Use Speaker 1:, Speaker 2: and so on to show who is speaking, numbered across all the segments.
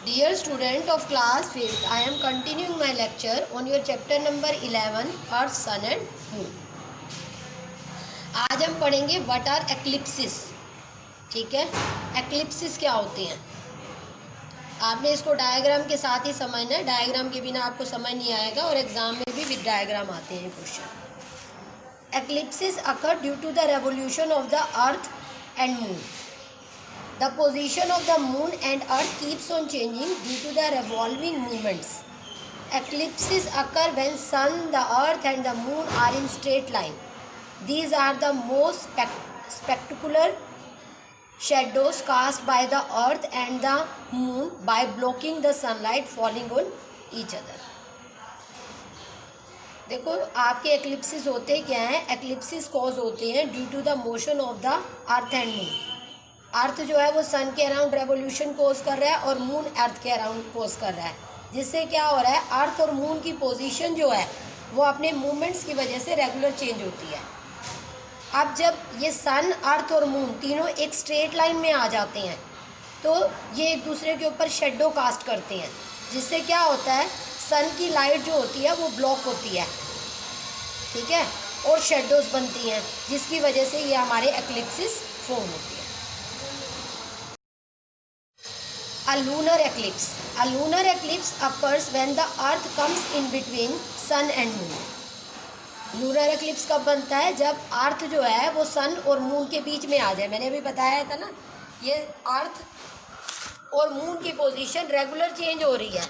Speaker 1: Dear student of class 5th, I am continuing my lecture on your chapter number 11 Earth, Sun and Moon. आज हम पढ़ेंगे what are eclipses. ठीक है, eclipses क्या होते हैं. आपने इसको डायग्राम के साथ ही समझना है, डायग्राम के बिना आपको समझ नहीं आएगा और एग्जाम में भी विद डायग्राम आते हैं question. Eclipses occur due to the revolution of the earth and moon. The position of the moon and earth keeps on changing due to the revolving movements. Eclipses occur when sun, the earth and the moon are in straight line. These are the most spectacular shadows cast by the earth and the moon by blocking the sunlight falling on each other. देखो आपके eclipses होते क्या हैं. Eclipses cause होते हैं due to the motion of the earth and moon. Earth जो है वो सन के अराउंड रेवोल्यूशन कोज कर रहा है और मून अर्थ के अराउंड कोज कर रहा है, जिससे क्या हो रहा है, अर्थ और मून की पोजीशन जो है वो अपने मूवमेंट्स की वजह से रेगुलर चेंज होती है. अब जब ये सन, अर्थ और मून तीनों एक स्ट्रेट लाइन में आ जाते हैं तो ये एक दूसरे के ऊपर शेडो कास्ट करते हैं, जिससे क्या होता है, सन की लाइट जो होती है वो ब्लॉक होती है, ठीक है, और शेडोज बनती हैं, जिसकी वजह से ये हमारे एक्लिप्सिस फॉर्म होती है. A lunar eclipse. A lunar eclipse occurs when the earth comes in between sun and moon. Lunar eclipse कब बनता है, जब अर्थ जो है वो सन और मून के बीच में आ जाए. मैंने अभी बताया था ना, ये अर्थ और मून की पोजीशन रेगुलर चेंज हो रही है.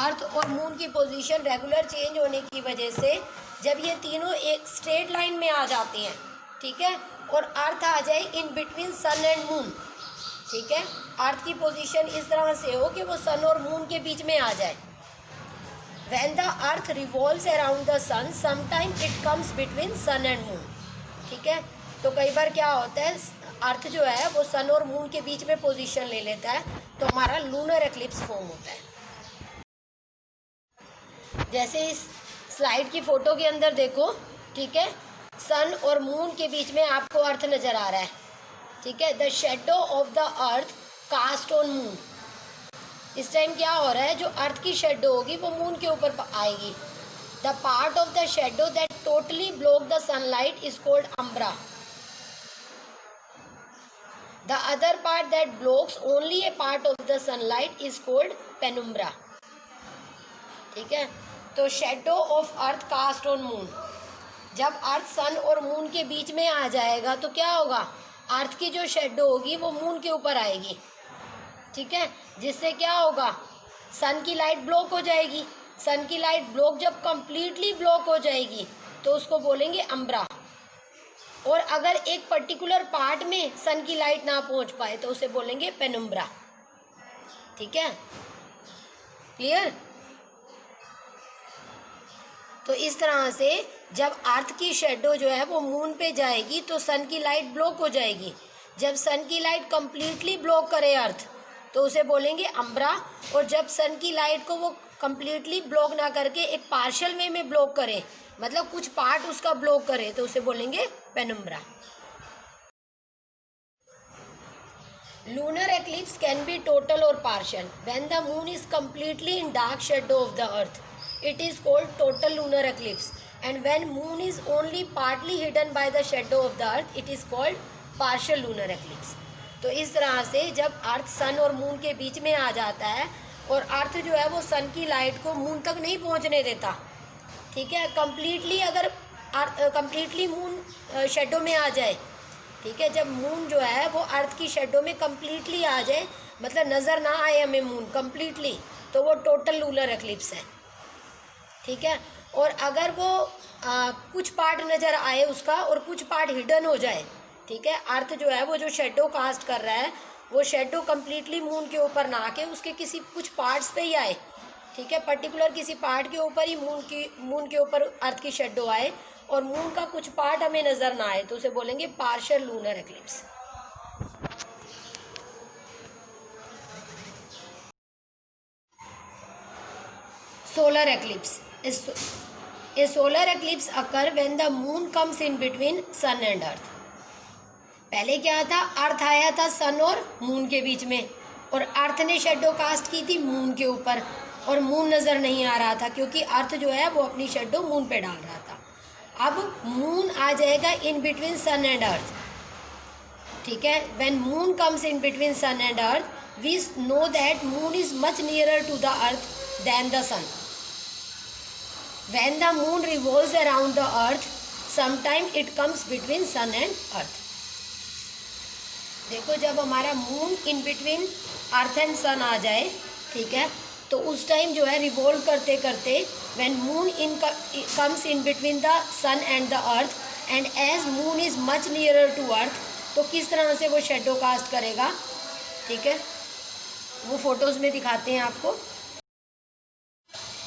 Speaker 1: अर्थ और मून की पोजीशन रेगुलर चेंज होने की वजह से जब ये तीनों एक स्ट्रेट लाइन में आ जाते हैं, ठीक है, और अर्थ आ जाए in between sun and moon, ठीक है, अर्थ की पोजीशन इस तरह से हो कि वो सन और मून के बीच में आ जाए. When the earth revolves around the sun, sometimes it comes between sun and moon. ठीक है, तो कई बार क्या होता है, अर्थ जो है वो सन और मून के बीच में पोजीशन ले लेता है, तो हमारा लूनर एक्लिप्स फॉर्म होता है. जैसे इस स्लाइड की फोटो के अंदर देखो, ठीक है, सन और मून के बीच में आपको अर्थ नजर आ रहा है, ठीक है. The shadow of the earth cast on moon. इस टाइम क्या हो रहा है, जो अर्थ की शेडो होगी वो मून के ऊपर आएगी. The part of the shadow that totally block the sunlight is called umbra. The other part that blocks only a part of the sunlight is called penumbra. ठीक है, तो shadow of earth cast on moon, जब earth सन और moon के बीच में आ जाएगा तो क्या होगा, अर्थ की जो शेडो होगी वो मून के ऊपर आएगी, ठीक है, जिससे क्या होगा, सन की लाइट ब्लॉक हो जाएगी. सन की लाइट ब्लॉक जब कंप्लीटली ब्लॉक हो जाएगी तो उसको बोलेंगे अम्ब्रा. और अगर एक पर्टिकुलर पार्ट में सन की लाइट ना पहुंच पाए तो उसे बोलेंगे पेनुम्ब्रा. ठीक है, क्लियर. तो इस तरह से जब अर्थ की शेडो जो है वो मून पे जाएगी तो सन की लाइट ब्लॉक हो जाएगी. जब सन की लाइट कंप्लीटली ब्लॉक करे अर्थ तो उसे बोलेंगे अम्ब्रा. और जब सन की लाइट को वो कंप्लीटली ब्लॉक ना करके एक पार्शियल वे में ब्लॉक करे, मतलब कुछ पार्ट उसका ब्लॉक करे, तो उसे बोलेंगे penumbra. Lunar eclipse can be total और partial. When the moon is completely in dark shadow of the earth it is called total lunar eclipse, and when moon is only partly hidden by the shadow of the earth it is called partial lunar eclipse. तो इस तरह से जब earth सन और moon के बीच में आ जाता है और अर्थ जो है वो सन की लाइट को मून तक नहीं पहुंचने देता, ठीक है, कंप्लीटली अगर कंप्लीटली मून शेडो में आ जाए, ठीक है, जब मून जो है वो अर्थ की शेडो में कंप्लीटली आ जाए, मतलब नज़र ना आए हमें मून कंप्लीटली, तो वो टोटल लूनर एक्लिप्स है. ठीक है, और अगर वो कुछ पार्ट नज़र आए उसका और कुछ पार्ट हिडन हो जाए, ठीक है, अर्थ जो है वो जो शेडो कास्ट कर रहा है वो शेडो कंप्लीटली मून के ऊपर ना आके उसके किसी कुछ पार्ट्स पे ही आए, ठीक है, पर्टिकुलर किसी पार्ट के ऊपर ही मून के ऊपर अर्थ की शेडो आए और मून का कुछ पार्ट हमें नज़र ना आए, तो उसे बोलेंगे partial lunar eclipse. Solar eclipse. A solar eclipse occur when the moon comes in between sun and earth. पहले क्या था, अर्थ आया था सन और मून के बीच में, और अर्थ ने शेडो कास्ट की थी मून के ऊपर, और मून नज़र नहीं आ रहा था क्योंकि अर्थ जो है वो अपनी शेडो मून पे डाल रहा था। अब मून आ जाएगा इन बिटवीन सन एंड अर्थ, ठीक है। When moon comes in between sun and earth we know that moon is much nearer to the earth than the sun. When the moon revolves around the earth sometime it comes between sun and earth. देखो जब हमारा moon in between earth and sun आ जाए, ठीक है, तो उस time जो है रिवॉल्व करते करते when moon comes in between the sun and the earth and as moon is much nearer to earth, तो किस तरह से वो शेडो कास्ट करेगा, ठीक है, वो फोटोज में दिखाते हैं आपको।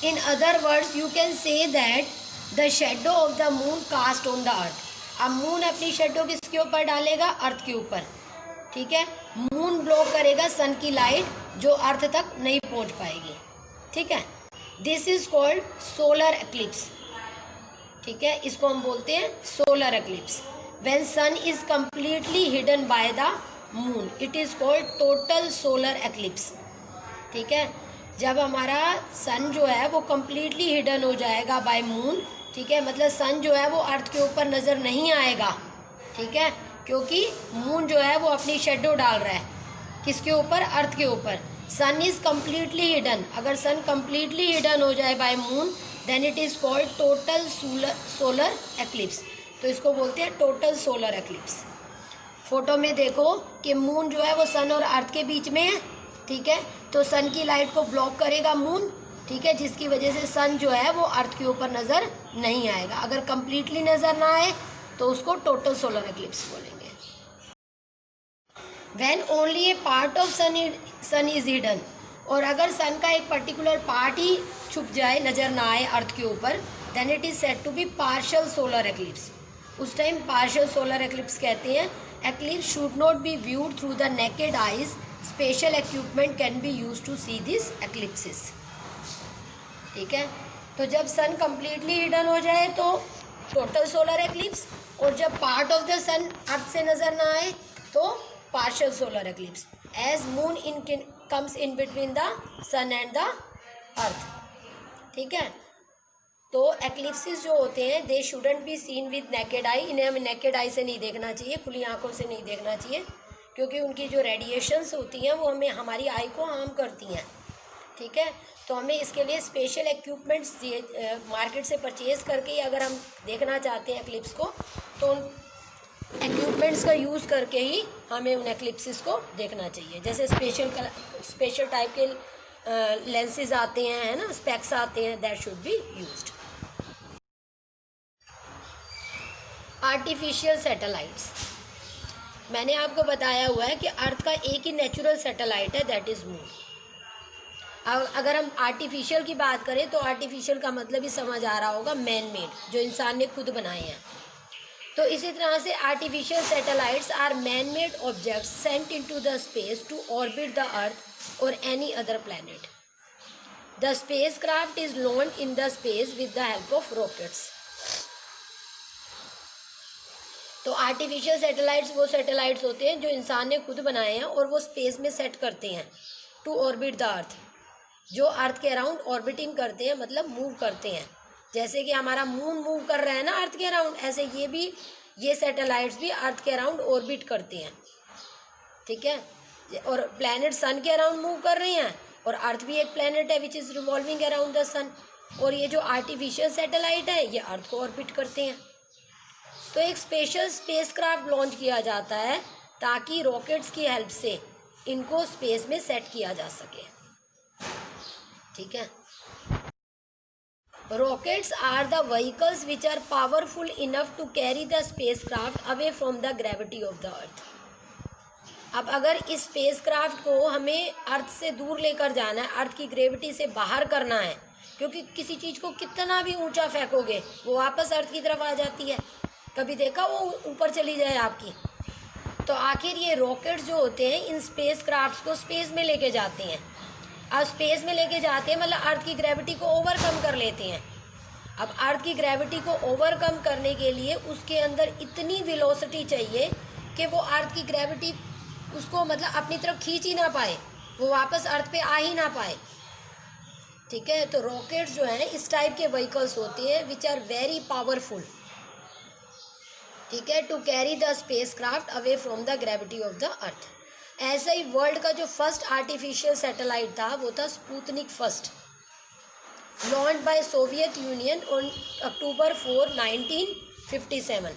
Speaker 1: In other words you can say that the shadow of the moon cast on the earth. अब मून अपनी शेडो किसके ऊपर डालेगा, अर्थ के ऊपर, ठीक है। मून ब्लॉक करेगा सन की लाइट जो अर्थ तक नहीं पहुंच पाएगी, ठीक है। This is called solar eclipse, ठीक है, इसको हम बोलते हैं solar eclipse. When sun is completely hidden by the moon it is called total solar eclipse, ठीक है। जब हमारा सन जो है वो कंप्लीटली हिडन हो जाएगा बाय मून, ठीक है, मतलब सन जो है वो अर्थ के ऊपर नज़र नहीं आएगा, ठीक है, क्योंकि मून जो है वो अपनी शेडो डाल रहा है किसके ऊपर, अर्थ के ऊपर। सन इज कम्प्लीटली हिडन, अगर सन कम्प्लीटली हिडन हो जाए by moon then it is called total solar eclipse, तो इसको बोलते हैं टोटल सोलर एक्लिप्स। फोटो में देखो कि मून जो है वो सन और अर्थ के बीच में है, ठीक है, तो सन की लाइट को ब्लॉक करेगा मून, ठीक है, जिसकी वजह से सन जो है वो अर्थ के ऊपर नज़र नहीं आएगा। अगर कम्प्लीटली नज़र ना आए तो उसको टोटल सोलर एक्लिप्स बोलेंगे। When only a part of sun is hidden, और अगर सन का एक पर्टिकुलर पार्ट ही छुप जाए, नज़र ना आए अर्थ के ऊपर, then it is said to be partial solar eclipse. उस टाइम पार्शियल सोलर एक्लिप्स कहते हैं। Eclipse should not be viewed through the naked eyes, special equipment can be use to see this eclipses, ठीक है। तो जब सन completely hidden हो जाए तो टोटल सोलर एक्लिप्स, और जब part of the sun earth से नज़र ना आए तो partial solar eclipse, as moon comes in between the sun and the earth, ठीक है। तो एक्लिप्सिस जो होते हैं they shouldn't be seen with naked eye, इन्हें हमें नेकेड आई से नहीं देखना चाहिए, खुली आंखों से नहीं देखना चाहिए, क्योंकि उनकी जो रेडिएशंस होती हैं वो हमारी आई को हार्म करती हैं, ठीक है। तो हमें इसके लिए स्पेशल इक्विपमेंट्स मार्केट से परचेज करके अगर हम देखना चाहते हैं एक्लिप्स को, तो उन इक्विपमेंट्स का यूज़ करके ही हमें उन एक्लिप्सिस को देखना चाहिए। जैसे स्पेशल टाइप के लेंसेज आते हैं, है ना, स्पेक्स आते हैं, that should be used. Artificial satellites, मैंने आपको बताया हुआ है कि अर्थ का एक ही नेचुरल सैटेलाइट है, दैट इज़ मून। अगर हम आर्टिफिशियल की बात करें तो आर्टिफिशियल का मतलब ही समझ आ रहा होगा मैन मेड, जो इंसान ने खुद बनाए हैं। तो इसी तरह से artificial satellites are man made objects sent into the space to orbit the earth और any other planet. The spacecraft is launched in the space with the help of rockets. तो आर्टिफिशियल सैटेलाइट्स वो satellites होते हैं जो इंसान ने खुद बनाए हैं और वो स्पेस में सेट करते हैं टू ऑर्बिट द अर्थ, जो अर्थ के अराउंड ऑर्बिटिंग करते हैं, मतलब मूव करते हैं। जैसे कि हमारा मून मूव कर रहा है ना अर्थ के अराउंड, ऐसे ये सैटेलाइट्स भी अर्थ के अराउंड ऑर्बिट करते हैं, ठीक है। और प्लैनेट सन के अराउंड मूव कर रहे हैं, और अर्थ भी एक प्लैनेट है which is revolving around the sun, और ये जो आर्टिफिशियल सैटेलाइट है ये अर्थ को ऑर्बिट करते हैं। तो एक स्पेशल स्पेसक्राफ्ट लॉन्च किया जाता है ताकि रॉकेट्स की हेल्प से इनको स्पेस में सेट किया जा सके, ठीक है। Rockets are the vehicles which are powerful enough to carry the spacecraft away from the gravity of the earth. अब अगर इस स्पेसक्राफ्ट को हमें अर्थ से दूर लेकर जाना है, अर्थ की ग्रेविटी से बाहर करना है, क्योंकि किसी चीज़ को कितना भी ऊंचा फेंकोगे वो वापस अर्थ की तरफ आ जाती है। कभी देखा वो ऊपर चली जाए आपकी? तो आखिर ये रॉकेट्स जो होते हैं इन स्पेस क्राफ्ट्स को स्पेस में लेके जाते हैं। अब स्पेस में लेके जाते हैं मतलब अर्थ की ग्रेविटी को ओवरकम कर लेते हैं। अब अर्थ की ग्रेविटी को ओवरकम करने के लिए उसके अंदर इतनी वेलोसिटी चाहिए कि वो अर्थ की ग्रेविटी उसको मतलब अपनी तरफ खींच ही ना पाए, वो वापस अर्थ पे आ ही ना पाए। ठीक है, तो रॉकेट्स जो हैं इस टाइप के व्हीकल्स होते हैं विच आर वेरी पावरफुल, ठीक है, to carry the space craft away from the gravity of the earth. ऐसा ही वर्ल्ड का जो फर्स्ट आर्टिफिशियल सैटेलाइट था वो था Sputnik first, launch by Soviet union on October 4, 1957।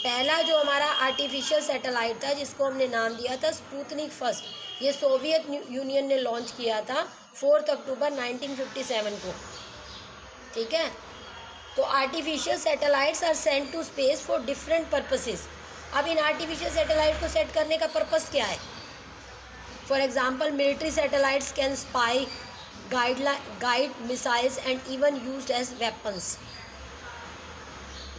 Speaker 1: पहला जो हमारा आर्टिफिशियल सैटेलाइट था जिसको हमने नाम दिया था स्पुतनिक फर्स्ट, ये सोवियत यूनियन ने लॉन्च किया था 4 अक्टूबर 1957 को। ठीक है, तो artificial satellites are sent to space for different purposes. अब इन आर्टिफिशियल सैटेलाइट को सेट करने का पर्पस क्या है? For example military satellites can spy, guide missiles and even used as weapons.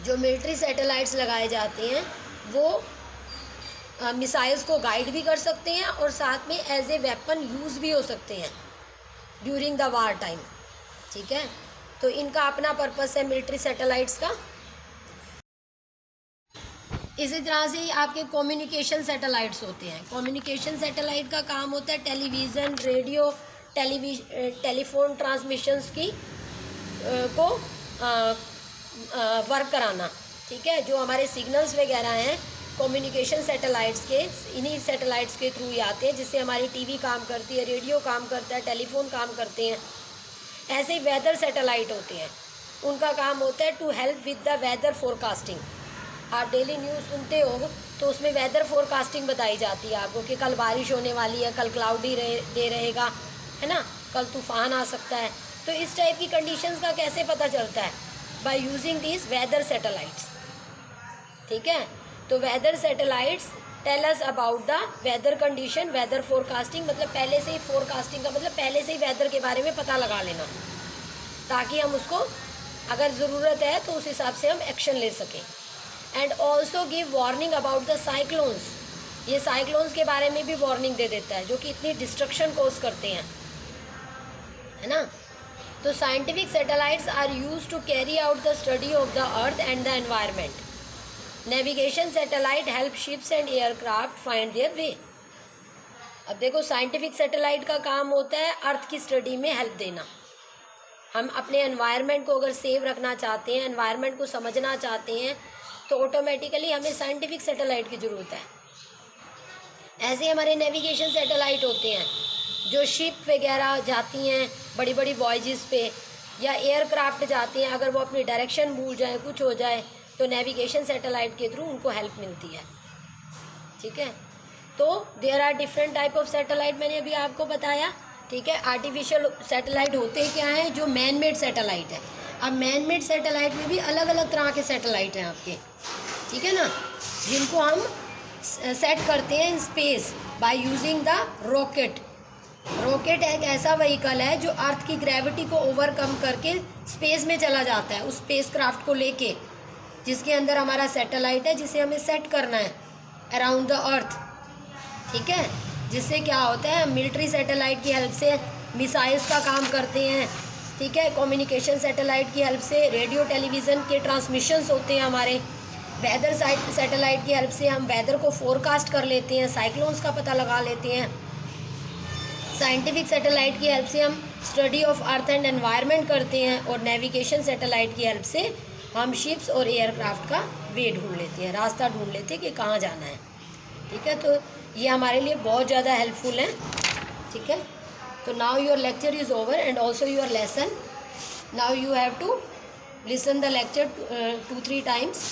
Speaker 1: जो मिलिट्री सैटेलाइट्स लगाए जाते हैं वो मिसाइल्स को गाइड भी कर सकते हैं और साथ में एज ए वेपन यूज़ भी हो सकते हैं ड्यूरिंग द वार टाइम। ठीक है, तो इनका अपना पर्पस है मिलिट्री सैटेलाइट्स का। इसी तरह से आपके कम्युनिकेशन सैटेलाइट्स होते हैं। कम्युनिकेशन सैटेलाइट का काम होता है टेलीविज़न, रेडियो, टेलीफोन ट्रांसमिशंस की को वर्क कराना। ठीक है, जो हमारे सिग्नल्स वगैरह हैं कम्युनिकेशन सैटेलाइट्स के, इन्हीं सैटेलाइट्स के थ्रू ही आते हैं, जिससे हमारी टीवी काम करती है, रेडियो काम करता है, टेलीफोन काम करते हैं। ऐसे ही वेदर सैटेलाइट होते हैं, उनका काम होता है to help with the weather forecasting. आप डेली न्यूज़ सुनते हो तो उसमें वेदर फोरकास्टिंग बताई जाती है आपको कि कल बारिश होने वाली है, कल क्लाउडी डे रहेगा, है ना, कल तूफान आ सकता है। तो इस टाइप की कंडीशंस का कैसे पता चलता है? By using these weather satellites. ठीक है, तो weather satellites tell us about the weather condition. Weather forecasting मतलब पहले से ही, फोरकास्टिंग का मतलब पहले से ही वेदर के बारे में पता लगा लेना, ताकि हम उसको अगर ज़रूरत है तो उस हिसाब से हम एक्शन ले सकें। And also give warning about the cyclones. ये साइक्लोन्स के बारे में भी वार्निंग दे देता है जो कि इतनी डिस्ट्रक्शन कॉज करते हैं, है ना। तो scientific satellites are use to carry out the study of the earth and the environment. Navigation satellite help ships and aircraft find their way. अब देखो, साइंटिफिक सैटेलाइट का काम होता है अर्थ की स्टडी में हेल्प देना। हम अपने एनवायरनमेंट को अगर सेव रखना चाहते हैं, एनवायरनमेंट को समझना चाहते हैं, तो ऑटोमेटिकली हमें साइंटिफिक सैटेलाइट की ज़रूरत है। ऐसे हमारे नेविगेशन सैटेलाइट होते हैं जो शिप वगैरह जाती हैं बड़ी बड़ी वॉयजेस पे, या एयरक्राफ्ट जाते हैं, अगर वो अपनी डायरेक्शन भूल जाए, कुछ हो जाए, तो नेविगेशन सैटेलाइट के थ्रू उनको हेल्प मिलती है। ठीक है, तो there are different type of satellite, मैंने अभी आपको बताया। ठीक है, आर्टिफिशियल सैटेलाइट होते क्या हैं? जो मैन मेड सैटेलाइट है। अब मैन मेड सैटेलाइट में भी अलग अलग तरह के सैटेलाइट हैं आपके, ठीक है ना, जिनको हम सेट करते हैं in space by using the rocket. Rocket एक ऐसा व्हीकल है जो अर्थ की ग्रेविटी को ओवरकम करके स्पेस में चला जाता है, उस स्पेस क्राफ्ट को लेके, जिसके अंदर हमारा सैटेलाइट है, जिसे हमें सेट करना है अराउंड द अर्थ। ठीक है, जिससे क्या होता है, मिलिट्री सैटेलाइट की हेल्प से मिसाइल्स का काम करते हैं। ठीक है, कम्युनिकेशन सैटेलाइट की हेल्प से रेडियो टेलीविज़न के ट्रांसमिशंस होते हैं हमारे। वेदर सैटेलाइट की हेल्प से हम वेदर को फोरकास्ट कर लेते हैं, साइक्लोन्स का पता लगा लेते हैं। साइंटिफिक सैटेलाइट की हेल्प से हम study of earth and environment करते हैं, और नेविगेशन सैटेलाइट की हेल्प से हम शिप्स और एयरक्राफ्ट का वे ढूंढ लेते हैं, रास्ता ढूंढ लेते हैं कि कहाँ जाना है। ठीक है, तो ये हमारे लिए बहुत ज़्यादा हेल्पफुल है। ठीक है, तो now your lecture is over and also your lesson. Now you have to listen the lecture 2-3 times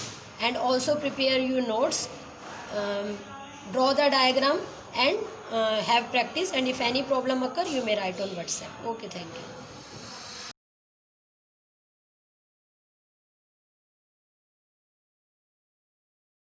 Speaker 1: and also prepare your notes, draw the diagram and have practice, and if any problem occur you may write on WhatsApp. Okay, thank you.